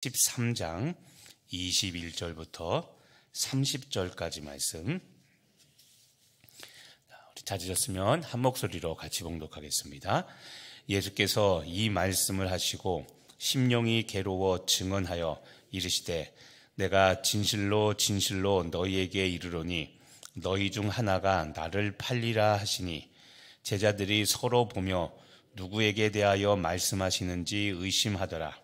13장 21절부터 30절까지 말씀. 우리 찾으셨으면 한 목소리로 같이 봉독하겠습니다. 예수께서 이 말씀을 하시고 심령이 괴로워 증언하여 이르시되 내가 진실로 진실로 너희에게 이르노니 너희 중 하나가 나를 팔리라 하시니 제자들이 서로 보며 누구에게 대하여 말씀하시는지 의심하더라.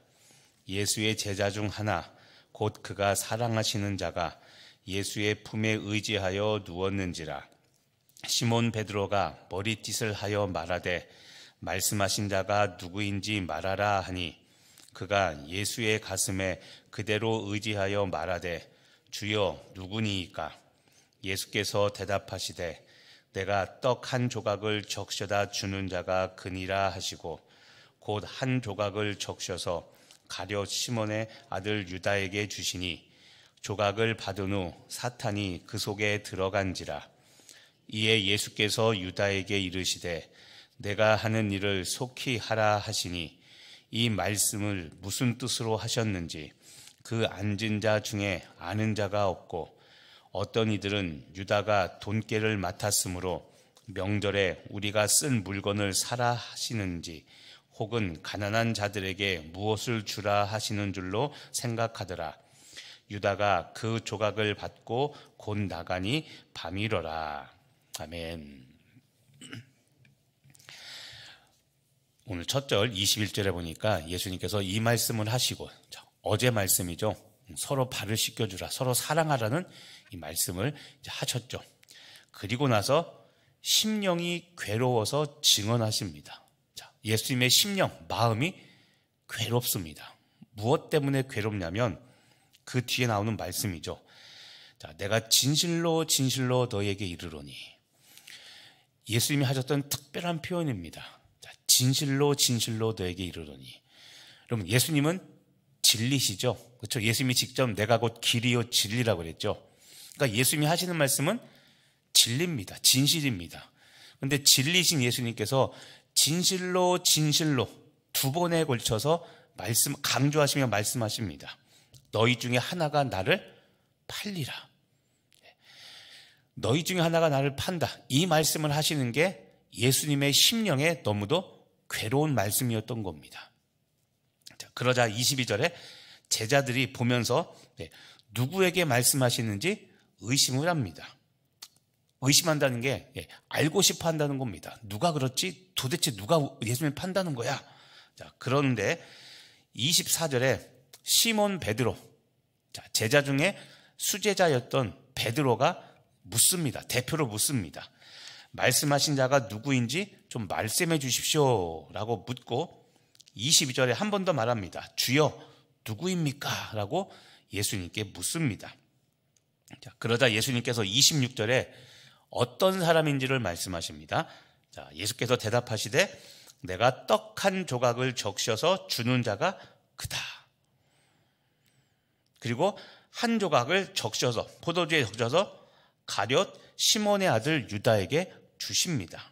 예수의 제자 중 하나 곧 그가 사랑하시는 자가 예수의 품에 의지하여 누웠는지라. 시몬 베드로가 머리짓을 하여 말하되 말씀하신 자가 누구인지 말하라 하니 그가 예수의 가슴에 그대로 의지하여 말하되 주여 누구니이까? 예수께서 대답하시되 내가 떡 한 조각을 적셔다 주는 자가 그니라 하시고 곧 한 조각을 적셔서 가룟 시몬의 아들 유다에게 주시니 조각을 받은 후 사탄이 그 속에 들어간지라. 이에 예수께서 유다에게 이르시되 내가 하는 일을 속히 하라 하시니 이 말씀을 무슨 뜻으로 하셨는지 그 앉은 자 중에 아는 자가 없고 어떤 이들은 유다가 돈깨를 맡았으므로 명절에 우리가 쓴 물건을 사라 하시는지 혹은 가난한 자들에게 무엇을 주라 하시는 줄로 생각하더라. 유다가 그 조각을 받고 곧 나가니 밤이러라. 아멘. 오늘 첫 절 21절에 보니까 예수님께서 이 말씀을 하시고 어제 말씀이죠. 서로 발을 씻겨주라, 서로 사랑하라는 이 말씀을 하셨죠. 그리고 나서 심령이 괴로워서 증언하십니다. 예수님의 심령, 마음이 괴롭습니다. 무엇 때문에 괴롭냐면 그 뒤에 나오는 말씀이죠. 내가 진실로 진실로 너에게 이르노니. 예수님이 하셨던 특별한 표현입니다. 진실로 진실로 너에게 이르노니. 여러분, 예수님은 진리시죠. 그렇죠? 예수님이 직접 내가 곧 길이요 진리라고 그랬죠. 그러니까 예수님이 하시는 말씀은 진리입니다. 진실입니다. 그런데 진리신 예수님께서 진실로 진실로 두 번에 걸쳐서 강조하시며 말씀하십니다. 너희 중에 하나가 나를 팔리라. 너희 중에 하나가 나를 판다. 이 말씀을 하시는 게 예수님의 심령에 너무도 괴로운 말씀이었던 겁니다. 그러자 22절에 제자들이 보면서 누구에게 말씀하시는지 의심을 합니다. 의심한다는 게 알고 싶어 한다는 겁니다. 누가 그렇지? 도대체 누가 예수님을 판다는 거야? 그런데 24절에 시몬 베드로, 제자 중에 수제자였던 베드로가 묻습니다. 대표로 묻습니다. 말씀하신 자가 누구인지 좀 말씀해 주십시오 라고 묻고 22절에 한 번 더 말합니다. 주여 누구입니까? 라고 예수님께 묻습니다. 그러자 예수님께서 26절에 어떤 사람인지를 말씀하십니다. 예수께서 대답하시되 내가 떡 한 조각을 적셔서 주는 자가 그다. 그리고 한 조각을 적셔서 포도주에 적셔서 가룟 시몬의 아들 유다에게 주십니다.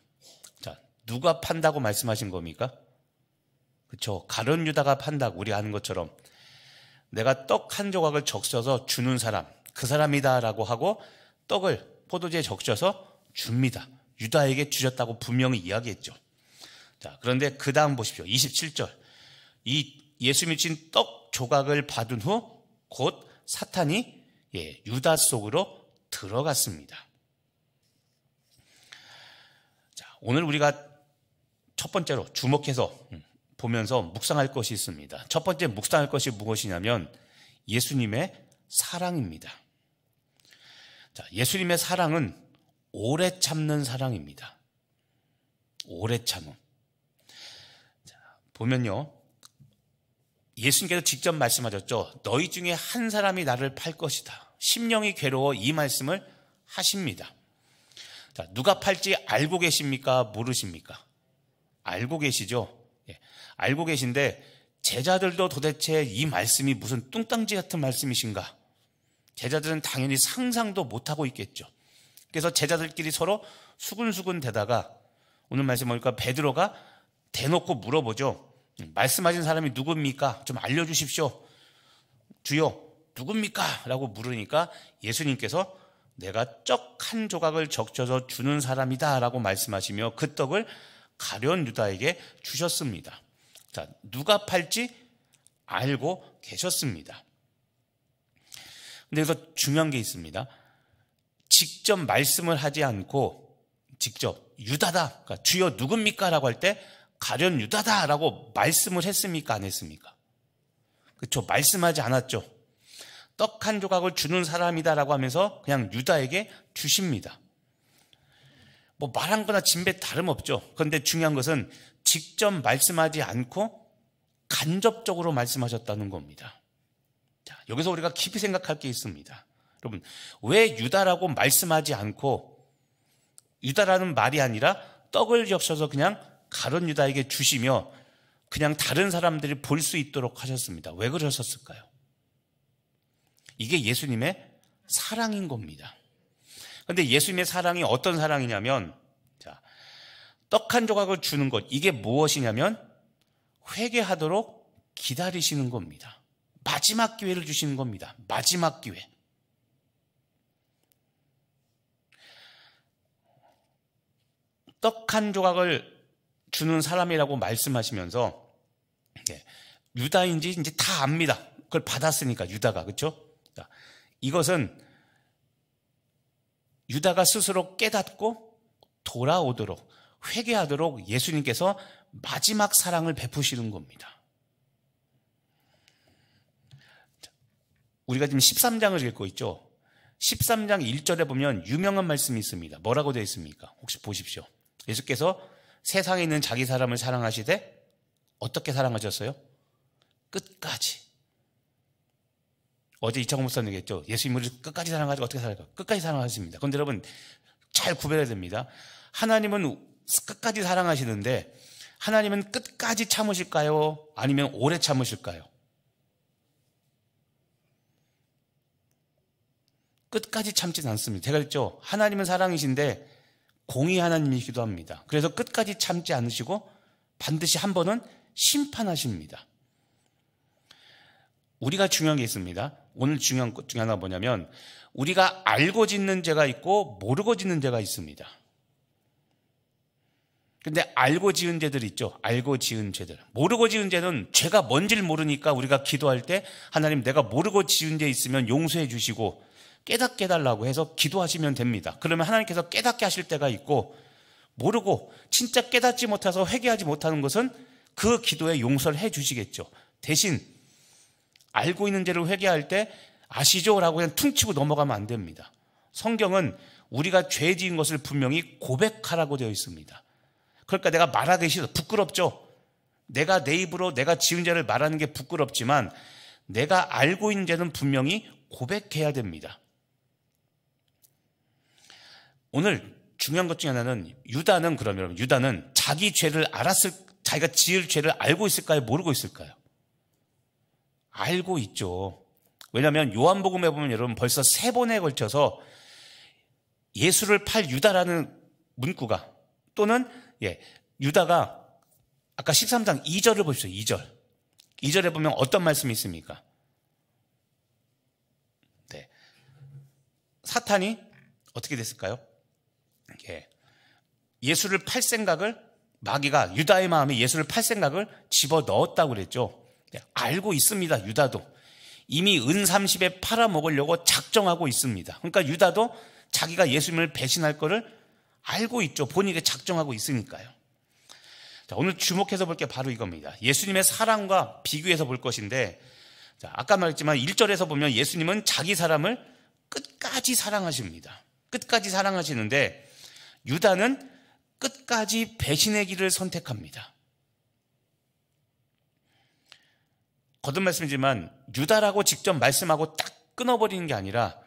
누가 판다고 말씀하신 겁니까? 그렇죠. 가룟 유다가 판다고 우리가 아는 것처럼 내가 떡 한 조각을 적셔서 주는 사람, 그 사람이다라고 하고 떡을 포도주에 적셔서 줍니다. 유다에게 주셨다고 분명히 이야기했죠. 그런데 그 다음 보십시오. 27절. 이 예수님이 주신 떡 조각을 받은 후 곧 사탄이 유다 속으로 들어갔습니다. 오늘 우리가 첫 번째로 주목해서 보면서 묵상할 것이 있습니다. 첫 번째 묵상할 것이 무엇이냐면 예수님의 사랑입니다. 예수님의 사랑은 오래 참는 사랑입니다. 오래 참음. 보면요, 예수님께서 직접 말씀하셨죠. 너희 중에 한 사람이 나를 팔 것이다. 심령이 괴로워 이 말씀을 하십니다. 누가 팔지 알고 계십니까? 모르십니까? 알고 계시죠? 알고 계신데 제자들도 도대체 이 말씀이 무슨 뚱땅지 같은 말씀이신가? 제자들은 당연히 상상도 못하고 있겠죠. 그래서 제자들끼리 서로 수근수근 대다가 오늘 말씀 보니까 베드로가 대놓고 물어보죠. 말씀하신 사람이 누굽니까? 좀 알려주십시오. 주여 누굽니까? 라고 물으니까 예수님께서 내가 떡 한 조각을 적셔서 주는 사람이다 라고 말씀하시며 그 떡을 가룟 유다에게 주셨습니다. 자, 누가 팔지 알고 계셨습니다. 근데 여기서 중요한 게 있습니다. 직접 말씀을 하지 않고 직접 유다다, 그러니까 주여 누굽니까? 라고 할 때 가룟 유다다 라고 말씀을 했습니까? 안 했습니까? 그렇죠. 말씀하지 않았죠. 떡 한 조각을 주는 사람이다 라고 하면서 그냥 유다에게 주십니다. 뭐 말한 거나 진배 다름없죠. 그런데 중요한 것은 직접 말씀하지 않고 간접적으로 말씀하셨다는 겁니다. 자, 여기서 우리가 깊이 생각할 게 있습니다. 여러분, 왜 유다라고 말씀하지 않고 유다라는 말이 아니라 떡을 적셔서 그냥 가룟 유다에게 주시며 그냥 다른 사람들이 볼 수 있도록 하셨습니다. 왜 그러셨을까요? 이게 예수님의 사랑인 겁니다. 그런데 예수님의 사랑이 어떤 사랑이냐면, 자, 떡 한 조각을 주는 것, 이게 무엇이냐면 회개하도록 기다리시는 겁니다. 마지막 기회를 주시는 겁니다. 마지막 기회. 떡 한 조각을 주는 사람이라고 말씀하시면서 유다인지 이제 다 압니다. 그걸 받았으니까 유다가, 그렇죠? 이것은 유다가 스스로 깨닫고 돌아오도록 회개하도록 예수님께서 마지막 사랑을 베푸시는 겁니다. 우리가 지금 13장을 읽고 있죠. 13장 1절에 보면 유명한 말씀이 있습니다. 뭐라고 되어 있습니까? 혹시 보십시오. 예수께서 세상에 있는 자기 사람을 사랑하시되 어떻게 사랑하셨어요? 끝까지. 어제 이창호 목사님 얘기했죠. 예수님을 끝까지 사랑하시고 어떻게 사랑할까요? 끝까지 사랑하십니다. 그런데 여러분 잘 구별해야 됩니다. 하나님은 끝까지 사랑하시는데 하나님은 끝까지 참으실까요? 아니면 오래 참으실까요? 끝까지 참지는 않습니다. 제가 그랬죠. 하나님은 사랑이신데 공의 하나님이시기도 합니다. 그래서 끝까지 참지 않으시고 반드시 한 번은 심판하십니다. 우리가 중요한 게 있습니다. 오늘 중요한 것 중에 하나가 뭐냐면 우리가 알고 짓는 죄가 있고 모르고 짓는 죄가 있습니다. 근데 알고 지은 죄들 있죠. 알고 지은 죄들. 모르고 지은 죄는 죄가 뭔지를 모르니까 우리가 기도할 때 하나님 내가 모르고 지은 죄 있으면 용서해 주시고 깨닫게 해달라고 해서 기도하시면 됩니다. 그러면 하나님께서 깨닫게 하실 때가 있고 모르고 진짜 깨닫지 못해서 회개하지 못하는 것은 그 기도에 용서를 해 주시겠죠. 대신 알고 있는 죄를 회개할 때 아시죠? 라고 그냥 퉁치고 넘어가면 안 됩니다. 성경은 우리가 죄 지은 것을 분명히 고백하라고 되어 있습니다. 그러니까 내가 말하기 싫어. 부끄럽죠? 내가 내 입으로 내가 지은 죄를 말하는 게 부끄럽지만 내가 알고 있는 죄는 분명히 고백해야 됩니다. 오늘 중요한 것 중에 하나는 유다는 그러면 유다는 자기 죄를 자기가 지을 죄를 알고 있을까요? 모르고 있을까요? 알고 있죠. 왜냐하면 요한복음에 보면 여러분 벌써 3번에 걸쳐서 예수를 팔 유다라는 문구가 또는 유다가 아까 13장 2절을 보십시오. 2절에 보면 어떤 말씀이 있습니까? 네. 사탄이 어떻게 됐을까요? 예수를 팔 생각을 마귀가 유다의 마음에 예수를 팔 생각을 집어넣었다고 그랬죠. 알고 있습니다. 유다도 이미 은 30에 팔아먹으려고 작정하고 있습니다. 그러니까 유다도 자기가 예수님을 배신할 거를 알고 있죠. 본인에게 작정하고 있으니까요. 자, 오늘 주목해서 볼 게 바로 이겁니다. 예수님의 사랑과 비교해서 볼 것인데, 자, 아까 말했지만 1절에서 보면 예수님은 자기 사람을 끝까지 사랑하십니다. 끝까지 사랑하시는데 유다는 끝까지 배신의 길을 선택합니다. 거듭 말씀이지만 유다라고 직접 말씀하고 딱 끊어버리는 게 아니라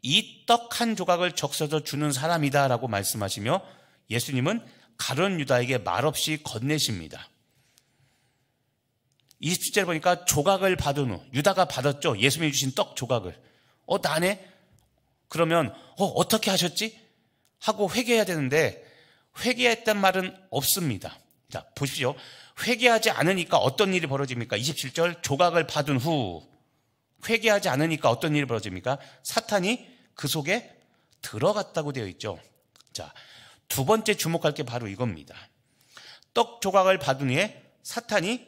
이 떡 한 조각을 적셔서 주는 사람이다 라고 말씀하시며 예수님은 가룟 유다에게 말없이 건네십니다. 27절에 보니까 조각을 받은 후 유다가 받았죠. 예수님이 주신 떡 조각을. 나네? 그러면 어떻게 하셨지? 하고 회개해야 되는데 회개했단 말은 없습니다. 자, 보십시오. 회개하지 않으니까 어떤 일이 벌어집니까? 27절 조각을 받은 후 회개하지 않으니까 어떤 일이 벌어집니까? 사탄이 그 속에 들어갔다고 되어 있죠. 자, 두 번째 주목할 게 바로 이겁니다. 떡 조각을 받은 후에 사탄이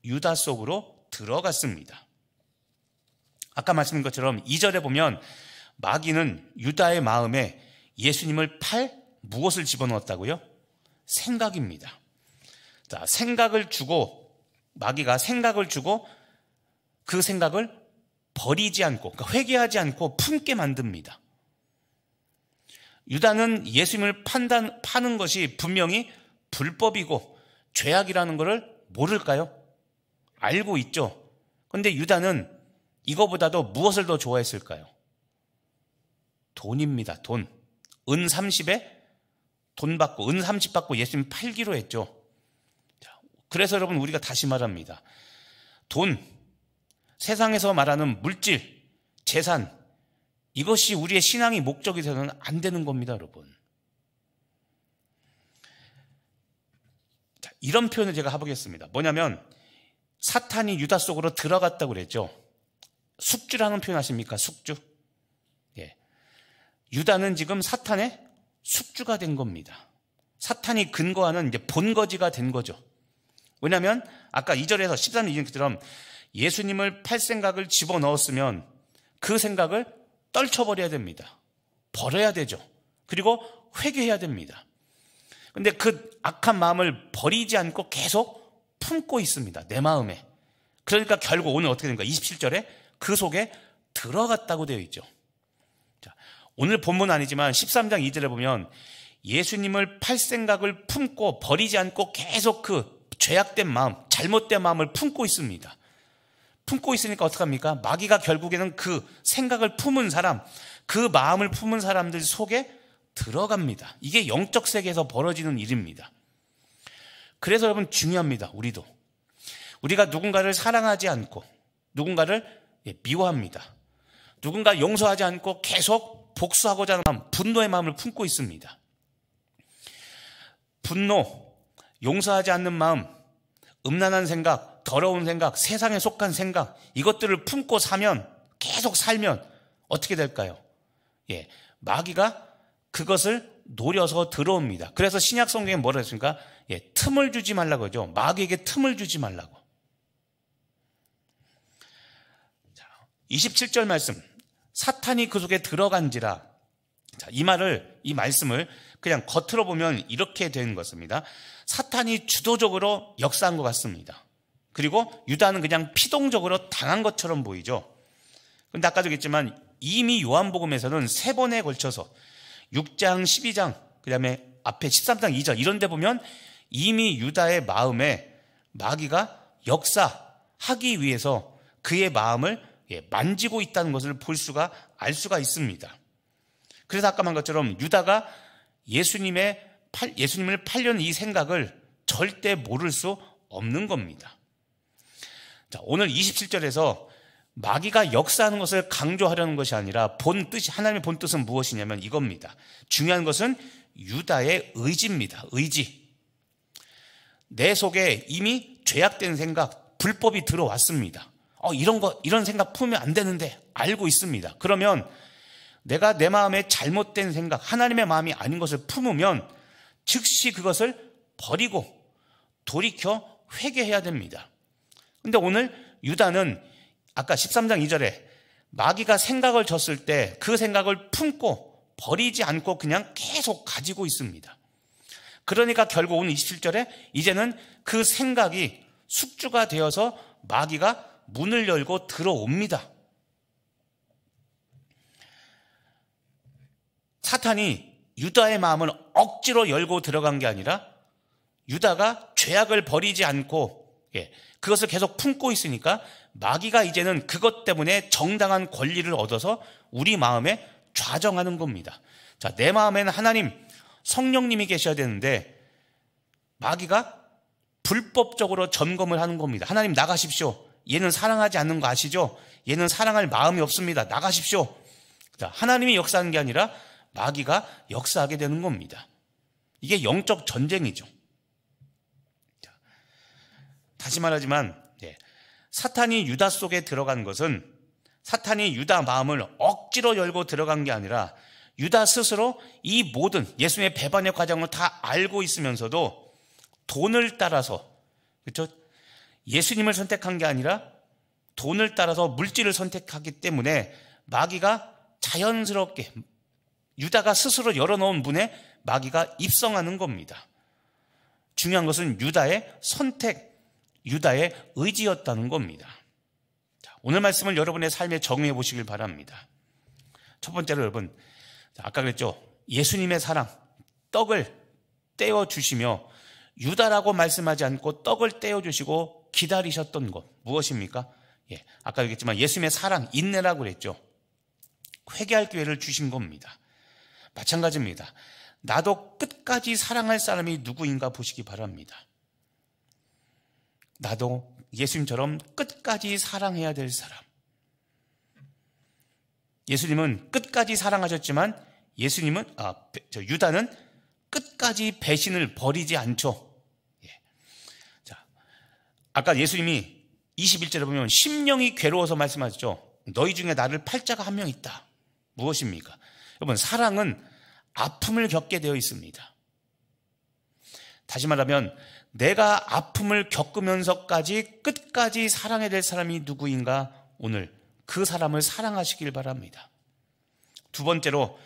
유다 속으로 들어갔습니다. 아까 말씀드린 것처럼 2절에 보면 마귀는 유다의 마음에 예수님을 팔 무엇을 집어넣었다고요? 생각입니다. 자, 생각을 주고, 마귀가 생각을 주고 그 생각을 버리지 않고, 그러니까 회개하지 않고 품게 만듭니다. 유다는 예수님을 파는 것이 분명히 불법이고 죄악이라는 것을 모를까요? 알고 있죠. 그런데 유다는 이거보다도 무엇을 더 좋아했을까요? 돈입니다. 돈. 은 30에 돈 받고, 은 30 받고 예수님 팔기로 했죠. 그래서 여러분, 우리가 다시 말합니다. 돈, 세상에서 말하는 물질, 재산, 이것이 우리의 신앙의 목적이 되서는 안 되는 겁니다, 여러분. 자, 이런 표현을 제가 해보겠습니다. 뭐냐면 사탄이 유다 속으로 들어갔다고 그랬죠. 숙주라는 표현 아십니까? 숙주. 예. 유다는 지금 사탄의 숙주가 된 겁니다. 사탄이 근거하는 이제 본거지가 된 거죠. 왜냐하면 아까 2절에서 13절 이전처럼 예수님을 팔 생각을 집어넣었으면 그 생각을 떨쳐버려야 됩니다. 버려야 되죠. 그리고 회개해야 됩니다. 그런데 그 악한 마음을 버리지 않고 계속 품고 있습니다. 내 마음에. 그러니까 결국 오늘 어떻게 됩니까? 27절에 그 속에 들어갔다고 되어 있죠. 자, 오늘 본문 아니지만 13장 2절에 보면 예수님을 팔 생각을 품고 버리지 않고 계속 그 죄악된 마음, 잘못된 마음을 품고 있습니다. 품고 있으니까 어떡합니까? 마귀가 결국에는 그 생각을 품은 사람, 그 마음을 품은 사람들 속에 들어갑니다. 이게 영적 세계에서 벌어지는 일입니다. 그래서 여러분 중요합니다. 우리가 누군가를 사랑하지 않고 누군가를 미워합니다. 누군가 용서하지 않고 계속 복수하고자 하는 마음, 분노의 마음을 품고 있습니다. 분노, 용서하지 않는 마음, 음란한 생각, 더러운 생각, 세상에 속한 생각, 이것들을 품고 계속 살면 어떻게 될까요? 마귀가 그것을 노려서 들어옵니다. 그래서 신약 성경에 뭐라 했습니까? 틈을 주지 말라고 하죠. 마귀에게 틈을 주지 말라고. 자, 27절 말씀. 사탄이 그 속에 들어간지라. 자, 이 말씀을 그냥 겉으로 보면 이렇게 된 것입니다. 사탄이 주도적으로 역사한 것 같습니다. 그리고 유다는 그냥 피동적으로 당한 것처럼 보이죠. 그런데 아까도 얘기했지만 이미 요한복음에서는 3번에 걸쳐서 6장, 12장, 그 다음에 앞에 13장 2절 이런 데 보면 이미 유다의 마음에 마귀가 역사하기 위해서 그의 마음을 만지고 있다는 것을 알 수가 있습니다. 그래서 아까 말한 것처럼 유다가 예수님을 팔려는 이 생각을 절대 모를 수 없는 겁니다. 자, 오늘 27절에서 마귀가 역사하는 것을 강조하려는 것이 아니라 하나님의 본 뜻은 무엇이냐면 이겁니다. 중요한 것은 유다의 의지입니다. 의지. 내 속에 이미 죄악된 생각, 불법이 들어왔습니다. 이런 생각 품으면 안 되는데 알고 있습니다. 그러면 내가 내 마음에 잘못된 생각, 하나님의 마음이 아닌 것을 품으면 즉시 그것을 버리고 돌이켜 회개해야 됩니다. 근데 오늘 유다는 아까 13장 2절에 마귀가 생각을 줬을 때 그 생각을 품고 버리지 않고 그냥 계속 가지고 있습니다. 그러니까 결국 오늘 27절에 이제는 그 생각이 숙주가 되어서 마귀가 문을 열고 들어옵니다. 사탄이 유다의 마음을 억지로 열고 들어간 게 아니라 유다가 죄악을 버리지 않고 그것을 계속 품고 있으니까 마귀가 이제는 그것 때문에 정당한 권리를 얻어서 우리 마음에 좌정하는 겁니다. 자, 내 마음에는 하나님, 성령님이 계셔야 되는데 마귀가 불법적으로 점검을 하는 겁니다. 하나님 나가십시오. 얘는 사랑하지 않는 거 아시죠? 얘는 사랑할 마음이 없습니다. 나가십시오. 자, 하나님이 역사하는 게 아니라 마귀가 역사하게 되는 겁니다. 이게 영적 전쟁이죠. 자, 다시 말하지만 사탄이 유다 속에 들어간 것은 사탄이 유다 마음을 억지로 열고 들어간 게 아니라 유다 스스로 이 모든 예수님의 배반의 과정을 다 알고 있으면서도 돈을 따라서, 그렇죠? 예수님을 선택한 게 아니라 돈을 따라서 물질을 선택하기 때문에 마귀가 자연스럽게 유다가 스스로 열어놓은 문에 마귀가 입성하는 겁니다. 중요한 것은 유다의 선택, 유다의 의지였다는 겁니다. 자, 오늘 말씀을 여러분의 삶에 적용해 보시길 바랍니다. 첫 번째로 여러분, 아까 그랬죠. 예수님의 사랑, 떡을 떼어주시며 유다라고 말씀하지 않고 떡을 떼어주시고 기다리셨던 것 무엇입니까? 아까 얘기했지만 예수님의 사랑, 인내라고 그랬죠. 회개할 기회를 주신 겁니다. 마찬가지입니다. 나도 끝까지 사랑할 사람이 누구인가 보시기 바랍니다. 나도 예수님처럼 끝까지 사랑해야 될 사람. 예수님은 끝까지 사랑하셨지만 유다는 끝까지 배신을 버리지 않죠. 자, 아까 예수님이 21절에 보면 심령이 괴로워서 말씀하셨죠. 너희 중에 나를 팔 자가 한 명 있다. 무엇입니까? 여러분, 사랑은 아픔을 겪게 되어 있습니다. 다시 말하면 내가 아픔을 겪으면서까지 끝까지 사랑해야 될 사람이 누구인가, 오늘 그 사람을 사랑하시길 바랍니다. 두 번째로,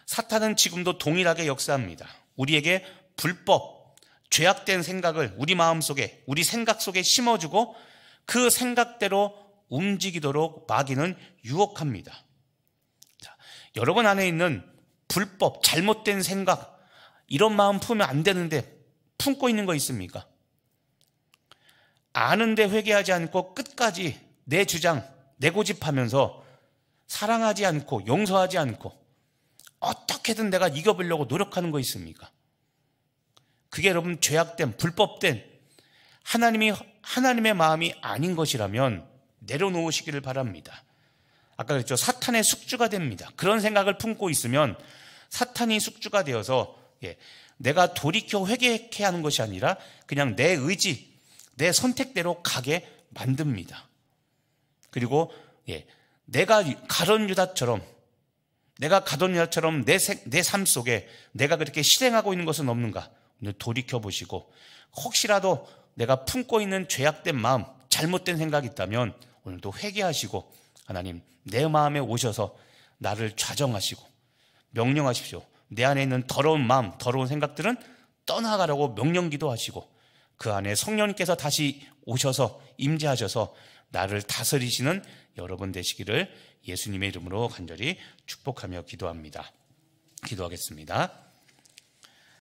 사탄은 지금도 동일하게 역사합니다. 우리에게 불법, 죄악된 생각을 우리 마음속에, 우리 생각 속에 심어주고 그 생각대로 움직이도록 마귀는 유혹합니다. 자, 여러분 안에 있는 불법, 잘못된 생각, 이런 마음 품으면 안 되는데 품고 있는 거 있습니까? 아는데 회개하지 않고 끝까지 내 주장, 내 고집하면서 사랑하지 않고 용서하지 않고 어떻게든 내가 이겨보려고 노력하는 거 있습니까? 그게 여러분 죄악된, 불법된 하나님의 마음이 아닌 것이라면 내려놓으시기를 바랍니다. 아까 그랬죠. 사탄의 숙주가 됩니다. 그런 생각을 품고 있으면 사탄이 숙주가 되어서 내가 돌이켜 회개해야 하는 것이 아니라 그냥 내 의지, 내 선택대로 가게 만듭니다. 그리고 내가 가룟 유다처럼 내 삶 속에 내가 그렇게 실행하고 있는 것은 없는가 오늘 돌이켜보시고, 혹시라도 내가 품고 있는 죄악된 마음, 잘못된 생각이 있다면 오늘도 회개하시고 하나님 내 마음에 오셔서 나를 좌정하시고 명령하십시오. 내 안에 있는 더러운 마음, 더러운 생각들은 떠나가라고 명령기도 하시고 그 안에 성령님께서 다시 오셔서 임재하셔서 나를 다스리시는 여러분 되시기를 예수님의 이름으로 간절히 축복하며 기도합니다. 기도하겠습니다.